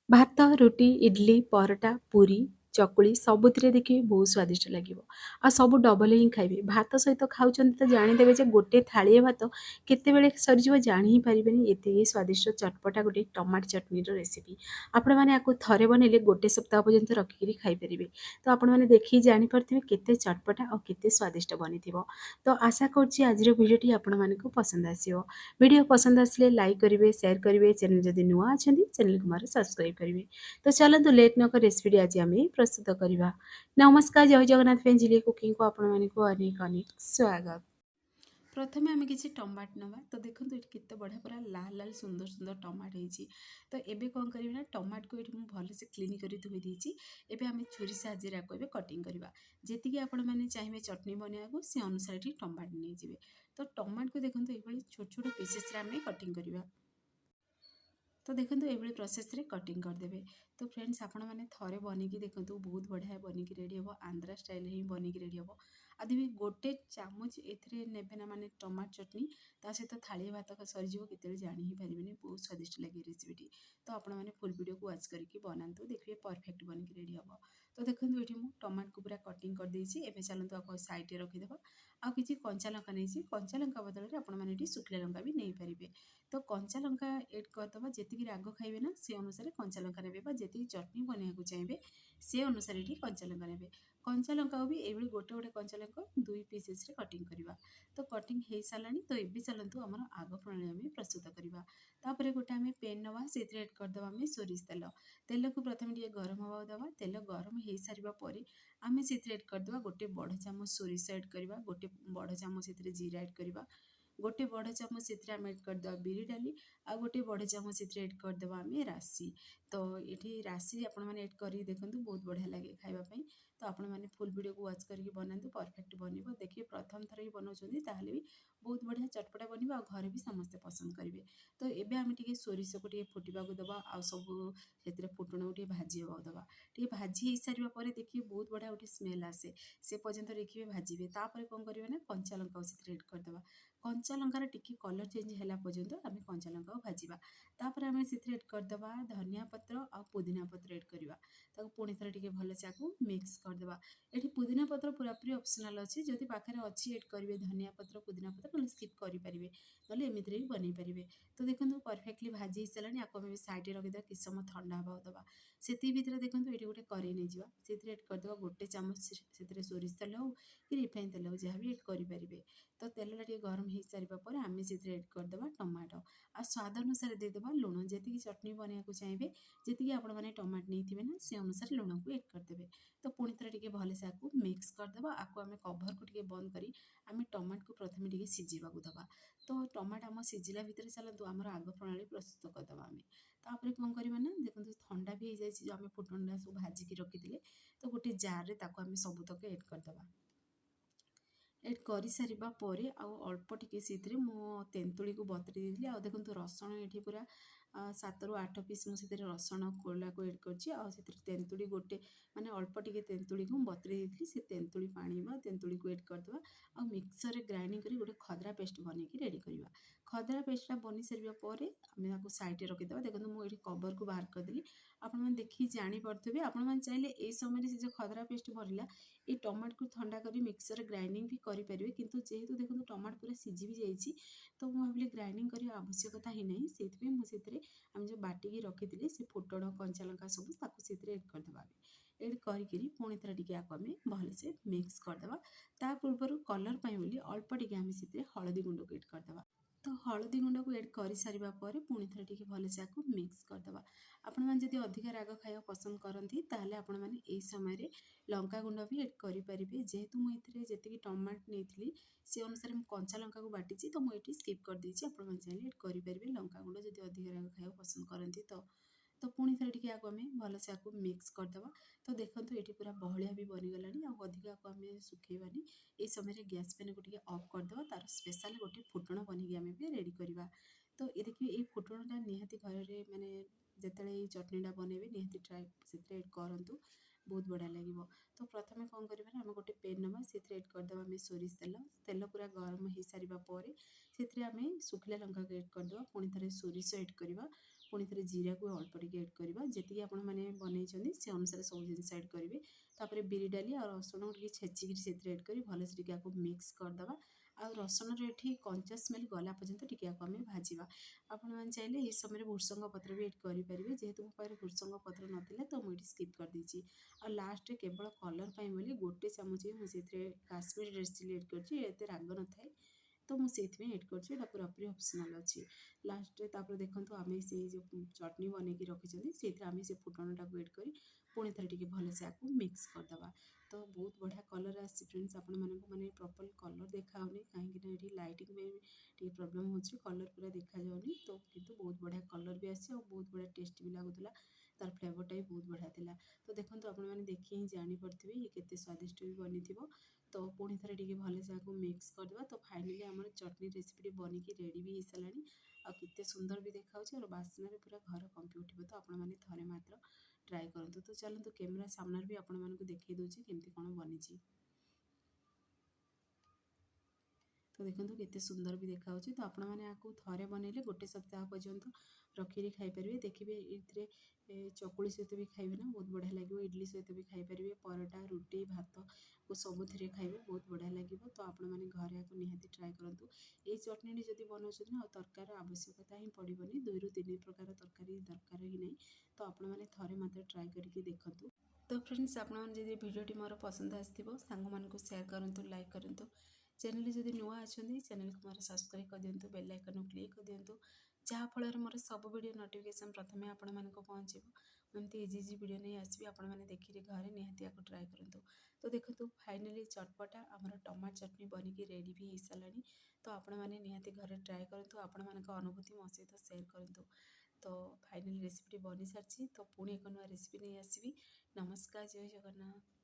ଭାତ, ରୁଟି, ଇଡଲି, ପରଟା, ପୁରୀ, ଚକୁଳି ସବୁଥିରେ ଦେଖିବେ ବହୁତ ସ୍ୱାଦିଷ୍ଟ ଲାଗିବ। ଆଉ ସବୁ ଡବଲ ହିଁ ଖାଇବେ। ଭାତ ସହିତ ଖାଉଛନ୍ତି ତ ଜାଣିଦେବେ ଯେ ଗୋଟେ ଥାଳିଏ ଭାତ କେତେବେଳେ ସରିଯିବ ଜାଣି ହିଁ ପାରିବେନି। ଏତିକି ସ୍ୱାଦିଷ୍ଟ ଚଟପଟା ଗୋଟେ ଟମାଟୋ ଚଟଣିର ରେସିପି। ଆପଣମାନେ ଆକୁ ଥରେ ବନେଇଲେ ଗୋଟେ ସପ୍ତାହ ପର୍ଯ୍ୟନ୍ତ ରଖିକିରି ଖାଇପାରିବେ। ତ ଆପଣମାନେ ଦେଖିକି ଜାଣିପାରୁଥିବେ କେତେ ଚଟପଟା ଆଉ କେତେ ସ୍ୱାଦିଷ୍ଟ ବନିଥିବ। ତ ଆଶା କରୁଛି ଆଜିର ଭିଡ଼ିଓଟି ଆପଣମାନଙ୍କୁ ପସନ୍ଦ ଆସିବ। ଭିଡ଼ିଓ ପସନ୍ଦ ଆସିଲେ ଲାଇକ୍ କରିବେ, ସେୟାର କରିବେ। ଚ୍ୟାନେଲ ଯଦି ନୂଆ ଅଛନ୍ତି ଚ୍ୟାନେଲକୁ ମୋର ସବସ୍କ୍ରାଇବ୍ କରିବେ। ତ ଚାଲନ୍ତୁ ଲେଟ୍ ନ କରି ରେସିପିଟି ଆଜି ଆମେ ପ୍ରସ୍ତୁତ କରିବା। ନମସ୍କାର, ଜୟ ଜଗନ୍ନାଥ ଫ୍ରେଣ୍ଡ, ଝିଲି କୁକିଂକୁ ଆପଣମାନଙ୍କୁ ଅନେକ ଅନେକ ସ୍ୱାଗତ। ପ୍ରଥମେ ଆମେ କିଛି ଟମାଟୋ ନେବା। ତ ଦେଖନ୍ତୁ ଏଠି କେତେ ବଢ଼ିଆ ପୁରା ଲାଲ ଲାଲ ସୁନ୍ଦର ସୁନ୍ଦର ଟମାଟୋ ହେଇଛି। ତ ଏବେ କ'ଣ କରିବି ନା ଟମାଟୋକୁ ଏଠି ମୁଁ ଭଲସେ କ୍ଲିନ୍ କରି ଧୋଇ ଦେଇଛି। ଏବେ ଆମେ ଛୁରୀ ସାହାଯ୍ୟରେ ଆକୁ ଏବେ କଟିଂ କରିବା। ଯେତିକି ଆପଣମାନେ ଚାହିଁବେ ଚଟଣି ବନେଇବାକୁ ସେ ଅନୁସାରେ ଏଠି ଟମାଟୋ ନେଇଯିବେ। ତ ଟମାଟୋକୁ ଦେଖନ୍ତୁ ଏଇଭଳି ଛୋଟ ଛୋଟ ପିସେସ୍ରେ ଆମେ କଟିଂ କରିବା। ତ ଦେଖନ୍ତୁ ଏଇଭଳି ପ୍ରୋସେସ୍ରେ କଟିଂ କରିଦେବେ। ତ ଫ୍ରେଣ୍ଡସ୍ ଆପଣମାନେ ଥରେ ବନେଇକି ଦେଖନ୍ତୁ, ବହୁତ ବଢ଼ିଆ ବନେଇକି ରେଡ଼ି ହେବ। ଆନ୍ଧ୍ରା ଷ୍ଟାଇଲ୍ରେ ହିଁ ବନେଇକି ରେଡ଼ି ହେବ। ଆଉ ଯଦି ଗୋଟେ ଚାମଚ ଏଥିରେ ନେବେ ନା ମାନେ ଟମାଟୋ ଚଟଣି, ତା ସହିତ ଥାଳିଏ ଭାତ ସରିଯିବ କେତେବେଳେ ଜାଣି ହିଁ ପାରିବେନି। ବହୁତ ସ୍ୱାଦିଷ୍ଟ ଲାଗେ ରେସିପିଟି। ତ ଆପଣମାନେ ଫୁଲ୍ ଭିଡ଼ିଓକୁ ୱାଚ୍ କରିକି ବନାନ୍ତୁ, ଦେଖିବେ ପରଫେକ୍ଟ ବନିକି ରେଡ଼ି ହେବ। ତ ଦେଖନ୍ତୁ ଏଠି ମୁଁ ଟମାଟୋକୁ ପୁରା କଟିଂ କରିଦେଇଛି। ଏବେ ଚାଲନ୍ତୁ ଆକୁ ସାଇଡ଼୍ରେ ରଖିଦେବା। ଆଉ କିଛି କଞ୍ଚା ଲଙ୍କା ନେଇଛି। କଞ୍ଚା ଲଙ୍କା ବଦଳରେ ଆପଣମାନେ ଏଠି ଶୁଖିଲା ଲଙ୍କା ବି ନେଇପାରିବେ। ତ କଞ୍ଚା ଲଙ୍କା ଏଡ୍ କରିଦେବା। ଯେତିକି ରାଗ ଖାଇବେ ନା ସେ ଅନୁସାରେ କଞ୍ଚା ଲଙ୍କା ନେବେ, ବା ଯେତିକି ଚଟଣି ବନେଇବାକୁ ଚାହିଁବେ ସେ ଅନୁସାରେ ଏଠି କଞ୍ଚା ଲଙ୍କା ନେବେ। କଞ୍ଚା ଲଙ୍କାକୁ ବି ଏଇଭଳି ଗୋଟେ ଗୋଟେ କଞ୍ଚା ଲଙ୍କା ଦୁଇ ପିସେସ୍ରେ କଟିଂ କରିବା। ତ କଟିଂ ହେଇସାରିଲାଣି। ତ ଏବେ ଚାଲନ୍ତୁ ଆମର ଆଗ ପ୍ରଣାଳୀ ଆମେ ପ୍ରସ୍ତୁତ କରିବା। ତାପରେ ଗୋଟେ ଆମେ ପେନ୍ ନେବା, ସେଥିରେ ଏଡ୍ କରିଦେବା ଆମେ ସୋରିଷ ତେଲ। ତେଲକୁ ପ୍ରଥମେ ଟିକେ ଗରମ ହେବାକୁ ଦେବା। ତେଲ ଗରମ ହେଇସାରିବା ପରେ ଆମେ ସେଥିରେ ଏଡ୍ କରିଦେବା ଗୋଟେ ବଡ଼ ଚାମଚ ସୋରିଷ ଏଡ୍ କରିବା, ଗୋଟେ ବଡ଼ ଚାମଚ ସେଥିରେ ଜିରା ଏଡ୍ କରିବା, ଗୋଟେ ବଡ଼ ଚାମଚ ସେଥିରେ ଆମେ ଏଡ୍ କରିଦେବା ବିରି ଡାଲି, ଆଉ ଗୋଟେ ବଡ଼ ଚାମଚ ସେଥିରେ ଏଡ୍ କରିଦେବା ଆମେ ରାଶି। ତ ଏଠି ରାଶି ଆପଣମାନେ ଏଡ୍ କରିକି ଦେଖନ୍ତୁ, ବହୁତ ବଢ଼ିଆ ଲାଗେ ଖାଇବା ପାଇଁ। ତ ଆପଣମାନେ ଫୁଲ୍ ଭିଡ଼ିଓକୁ ୱାଚ୍ କରିକି ବନାନ୍ତୁ, ପରଫେକ୍ଟ ବନିବ। ଦେଖିବେ ପ୍ରଥମ ଥର ହିଁ ବନାଉଛନ୍ତି ତାହେଲେ ବି ବହୁତ ବଢ଼ିଆ ଚଟପଟା ବନିବ, ଆଉ ଘରେ ବି ସମସ୍ତେ ପସନ୍ଦ କରିବେ। ତ ଏବେ ଆମେ ଟିକେ ସୋରିଷକୁ ଟିକେ ଫୁଟିବାକୁ ଦେବା, ଆଉ ସବୁ ସେଥିରେ ଫୁଟଣକୁ ଟିକେ ଭାଜି ହେବାକୁ ଦେବା। ଟିକେ ଭାଜି ହେଇସାରିବା ପରେ ଦେଖିବେ ବହୁତ ବଢ଼ିଆ ଗୋଟେ ସ୍ମେଲ୍ ଆସେ। ସେ ପର୍ଯ୍ୟନ୍ତ ଦେଖିବେ ଭାଜିବେ। ତାପରେ କ'ଣ କରିବେ ନା କଞ୍ଚା ଲଙ୍କାକୁ ସେଥିରେ ଏଡ୍ କରିଦେବା। କଞ୍ଚା ଲଙ୍କାର ଟିକେ କଲର୍ ଚେଞ୍ଜ ହେଲା ପର୍ଯ୍ୟନ୍ତ ଆମେ କଞ୍ଚା ଲଙ୍କାକୁ ଭାଜିବା। ତାପରେ ଆମେ ସେଥିରେ ଏଡ୍ କରିଦେବା ଧନିଆ ପତ୍ର ଆଉ ପୁଦିନା ପତ୍ର ଏଡ୍ କରିବା। ତାକୁ ପୁଣି ଥରେ ଟିକେ ଭଲସେ ଆକୁ ମିକ୍ସ କରିଦେବା। ଏଠି ପୁଦିନା ପତ୍ର ପୁରାପୁରି ଅପସନାଲ୍ ଅଛି। ଯଦି ପାଖରେ ଅଛି ଏଡ୍ କରିବେ ଧନିଆ ପତ୍ର, ପୁଦିନା ପତ୍ର, ନହେଲେ ସ୍କିପ୍ କରିପାରିବେ। ନହେଲେ ଏମିତିରେ ବି ବନେଇ ପାରିବେ। ତ ଦେଖନ୍ତୁ ପରଫେକ୍ଟଲି ଭାଜି ହେଇସାରିଲାଣି। ଆକୁ ଆମେ ସାଇଡ଼୍ରେ ରଖିଦେବା, କିଛି ସମୟ ଥଣ୍ଡା ହେବାକୁ ଦେବା। ସେତିକି ଭିତରେ ଦେଖନ୍ତୁ ଏଠି ଗୋଟେ କରେଇ ନେଇଯିବା। ସେଥିରେ ଏଡ୍ କରିଦେବା ଗୋଟେ ଚାମଚ, ସେଥିରେ ସୋରିଷ ତେଲ ହଉ କି ରିଫାଇନ୍ ତେଲ ହଉ ଯାହା ବି ଏଡ୍ କରିପାରିବେ। ତ ତେଲଟା ଟିକେ ଗରମ ହେଇସାରିବା ପରେ ଆମେ ସେଥିରେ ଏଡ୍ କରିଦେବା ଟମାଟୋ। ଆଉ ସ୍ୱାଦ ଅନୁସାରେ ଦେଇଦେବା ଲୁଣ। ଯେତିକି ଚଟଣି ବନେଇବାକୁ ଚାହିଁବେ, ଯେତିକି ଆପଣମାନେ ଟମାଟୋ ନେଇଥିବେ ନା ସେ ଅନୁସାରେ ଲୁଣକୁ ଏଡ୍ କରିଦେବେ। ତ ପୁଣି ଥରେ ଟିକେ ଭଲସେ ଆକୁ ମିକ୍ସ କରିଦେବା। ଆକୁ ଆମେ କଭର୍କୁ ଟିକେ ବନ୍ଦ କରି ଆମେ ଟମାଟୋକୁ ପ୍ରଥମେ ଟିକେ ସିଝିବାକୁ ଦେବା। ତ ଟମାଟୋ ଆମ ସିଝିଲା ଭିତରେ ଚାଲନ୍ତୁ ଆମର ଆଗ ପ୍ରଣାଳୀ ପ୍ରସ୍ତୁତ କରିଦେବା ଆମେ। ତାପରେ କ'ଣ କରିବା ନା ଦେଖନ୍ତୁ ଥଣ୍ଡା ବି ହେଇଯାଇଛି, ଯେଉଁ ଆମେ ଫୁଟଣଟା ସବୁ ଭାଜିକି ରଖିଥିଲେ। ତ ଗୋଟେ ଜାର୍ରେ ତାକୁ ଆମେ ସବୁତକ ଏଡ୍ କରିଦେବା। ଏଡ୍ କରିସାରିବା ପରେ ଆଉ ଅଳ୍ପ ଟିକେ ସେଥିରେ ମୁଁ ତେନ୍ତୁଳିକୁ ବତୁରେଇ ଦେଇଥିଲି। ଆଉ ଦେଖନ୍ତୁ ରସୁଣ ଏଠି ପୁରା 7ରୁ 8 ପିସ୍ ମୁଁ ସେଥିରେ ରସୁଣ କୋଲାକୁ ଏଡ୍ କରିଛି। ଆଉ ସେଥିରେ ତେନ୍ତୁଳି ଗୋଟେ ମାନେ ଅଳ୍ପ ଟିକେ ତେନ୍ତୁଳିକୁ ମୁଁ ବତୁରେଇ ଦେଇଥିଲି। ସେ ତେନ୍ତୁଳି ପାଣି ବା ତେନ୍ତୁଳିକୁ ଏଡ୍ କରିଦେବା। ଆଉ ମିକ୍ସରରେ ଗ୍ରାଇଣ୍ଡିଙ୍ଗ କରି ଗୋଟେ ଖଦରା ପେଷ୍ଟ ବନେଇକି ରେଡ଼ି କରିବା। ଖଦରା ପେଷ୍ଟଟା ବନି ସାରିବା ପରେ ଆମେ ତାକୁ ସାଇଡ଼୍ରେ ରଖିଦେବା। ଦେଖନ୍ତୁ ମୁଁ ଏଠି କଭର୍କୁ ବାହାର କରିଦେଲି। ଆପଣମାନେ ଦେଖିକି ଜାଣିପାରୁଥିବେ। ଆପଣମାନେ ଚାହିଁଲେ এই ସମୟରେ ସେ ଯେଉଁ ଖଦରା ପେଷ୍ଟ ବନିଲା এই ଟମାଟୋକୁ ଥଣ୍ଡା କରି ମିକ୍ସରରେ ଗ୍ରାଇଣ୍ଡିଙ୍ଗ ବି କରିପାରିବେ। କିନ୍ତୁ ଯେହେତୁ ଦେଖନ୍ତୁ ଟମାଟୋ ପୁରା ସିଝି ବି ଯାଇଛି, ତ ମୁଁ ଭାବିଲି ଗ୍ରାଇଣ୍ଡିଙ୍ଗ କରିବା ଆବଶ୍ୟକତା ହିଁ ନାହିଁ। ସେଇଥିପାଇଁ ମୁଁ ସେଥିରେ ଆମେ ଯେଉଁ ବାଟିକି ରଖିଥିଲି ସେ ଫୁଟଣ, କଞ୍ଚା ଲଙ୍କା ସବୁ ତାକୁ ସେଥିରେ ଏଡ୍ କରିଦେବା। ଏଡ୍ କରିକିରି ପୁଣି ଥରେ ଟିକେ ଆକୁ ଆମେ ଭଲସେ ମିକ୍ସ କରିଦେବା। ତା ପୂର୍ବରୁ କଲର୍ ପାଇଁ ବୋଲି ଅଳ୍ପ ଟିକେ ଆମେ ସେଥିରେ ହଳଦୀ ଗୁଣ୍ଡକୁ ଏଡ୍ କରିଦେବା। ତ ହଳଦୀ ଗୁଣ୍ଡକୁ ଏଡ୍ କରିସାରିବା ପରେ ପୁଣି ଥରେ ଟିକେ ଭଲସେ ଆକୁ ମିକ୍ସ କରିଦେବା। ଆପଣମାନେ ଯଦି ଅଧିକା ରାଗ ଖାଇବା ପସନ୍ଦ କରନ୍ତି ତାହେଲେ ଆପଣମାନେ ଏହି ସମୟରେ ଲଙ୍କାଗୁଣ୍ଡ ବି ଏଡ୍ କରିପାରିବେ। ଯେହେତୁ ମୁଁ ଏଥିରେ ଯେତିକି ଟମାଟୋ ନେଇଥିଲି ସେ ଅନୁସାରେ ମୁଁ କଞ୍ଚା ଲଙ୍କାକୁ ବାଟିଛି, ତ ମୁଁ ଏଠି ସ୍କିପ୍ କରିଦେଇଛି। ଆପଣମାନେ ଚାହିଁଲେ ଏଡ୍ କରିପାରିବେ ଲଙ୍କାଗୁଣ୍ଡ ଯଦି ଅଧିକା ରାଗ ଖାଇବାକୁ ପସନ୍ଦ କରନ୍ତି ତ ପୁଣି ଥରେ ଟିକେ ଆକୁ ଆମେ ଭଲସେ ଆକୁ ମିକ୍ସ କରିଦେବା। ତ ଦେଖନ୍ତୁ ଏଠି ପୁରା ବହଳିଆ ବି ବନିଗଲାଣି। ଆଉ ଅଧିକା ଆକୁ ଆମେ ଶୁଖେଇବାନି। এই ସମୟରେ ଗ୍ୟାସ୍ ଫ୍ଲେମ୍କୁ ଟିକେ ଅଫ୍ କରିଦେବା। ତାର ସ୍ପେଶାଲ ଗୋଟେ ଫୁଟଣ ବନେଇକି ଆମେ ବି ରେଡ଼ି କରିବା। ତ ଏ ଦେଖିବେ ଏଇ ଫୁଟଣଟା ନିହାତି ଘରରେ ମାନେ ଯେତେବେଳେ ଏଇ ଚଟଣିଟା ବନେଇବେ ନିହାତି ଟ୍ରାଏ ସେଥିରେ ଏଡ୍ କରନ୍ତୁ, ବହୁତ ବଢ଼ିଆ ଲାଗିବ। ତ ପ୍ରଥମେ କ'ଣ କରିବା ନା ଆମେ ଗୋଟେ ପେନ୍ ନେବା, ସେଥିରେ ଏଡ୍ କରିଦେବା ଆମେ ସୋରିଷ ତେଲ। ତେଲ ପୁରା ଗରମ ହେଇସାରିବା ପରେ ସେଥିରେ ଆମେ ଶୁଖିଲା ଲଙ୍କାକୁ ଏଡ୍ କରିଦେବା। ପୁଣି ଥରେ ସୋରିଷ ଏଡ୍ କରିବା। पुणी थे जीरा को अल्प टिके ऐड करवा जी आप बनई से अनुसार सब जिन ऐड करेंगे तापर बिरी डाली और रसुण टे छेचिक से ऐड कर भलसे टे मिक्स करदे आ रसुण ये कंचा स्मेल गला पर्यंत टे आम भाजवा आपने चाहिए ये समय भृसंग पत्र भी ऐड करेंगे जेहेतु मो पाखे भृसंग पत्र नाला तो मुझे स्किप कर देती और लास्ट केवल कलर बोली गोटे चामच मुझे काश्मीरी रेड चिली ऐड कर राग न थाए तो मुझे ऐड कर पूरापूरी ऑप्शनल अच्छी लास्ट तापर देखो आम से जो चटनी बनईकी रखी से आम से फुटणटा को ऐड कर पुणी थे टे भलसे आपको मिक्स करदे तो बहुत बढ़िया कलर आसी फ्रेंड्स आपण मैंने प्रॉपर कलर देखाऊनी कहीं लाइटिंग में टे प्रोब्लेम हो कलर पूरा देखा जाऊनी तो किंतु बहुत बढ़िया कलर भी आसी और बहुत बढ़िया टेस्ट भी लगुला तार फ्लेवरटा भी बहुत बढ़िया थिला तो देखो आपने देखिए ही जानीपे ये केते स्वादिष्ट भी बनी थी तो पुणी थे टे भलसे आपको मिक्स करदे तो फाइनाली आम चटनी रेसिपी बनिकी रेडी भी हो सारानी आते सुंदर भी देखा और बास्ना पूरा घर कंपी उठो तो आपने थे मात्र ट्राए करूँ तो चलते कैमेरा सामने भी आपण मानक देखई दूसरी केमती कौन बनी तो देखो केते सुंदर भी देखा तो आपण मैंने आपको थे बनइले गोटे सप्ताह पर्यंत रखी खाईपारे देखिए ये चकुली सहित भी खाइबे ना बहुत बढ़िया लगे इडली सहित भी खाईपारे परोटा रुटी भात को सबुथ खाइबे बहुत बढ़िया लगे तो आपण मैंने घरे आपको निहाती ट्राए करूँ ये चटनी जब बनाऊँ ना तरकार आवश्यकता ही पड़ोनी 2 ରୁ 3 प्रकार तरकारी दरकार ही नहीं तो आपण मैंने थे मात्र ट्राए करके देखूँ तो फ्रेंड्स आपड़ी भिडियोटी मोर पसंद आसो सांग मानक सेयार करूँ लाइक करूँ चैनल जदि नुआ अच्छा चैनल को मोर सब्सक्राइब कर दिंतु बेल आइकन क्लिक कर दिंतु जहाँफल मोर सब वीडियो नोटिफिकेशन प्रथम आपण मानक पहुँचो एमती इजी इजी वीडियो नहीं आसबि आपण मैंने देखिए घरे निहाती आपको ट्राए करूँ तो देखो फाइनाली चटपटा आमर टमाटो चटनी बनिकी रेडी भी हो सारा तो आपण मैंने निहाती घरे ट्राए करूँ आपण मान अनुभूति मो सहित सेयार करूँ तो फाइनाली रेसिपी बनी सारी तो पुणी एक नुआ रेसिपी नहीं आसबि नमस्कार जय जगन्नाथ।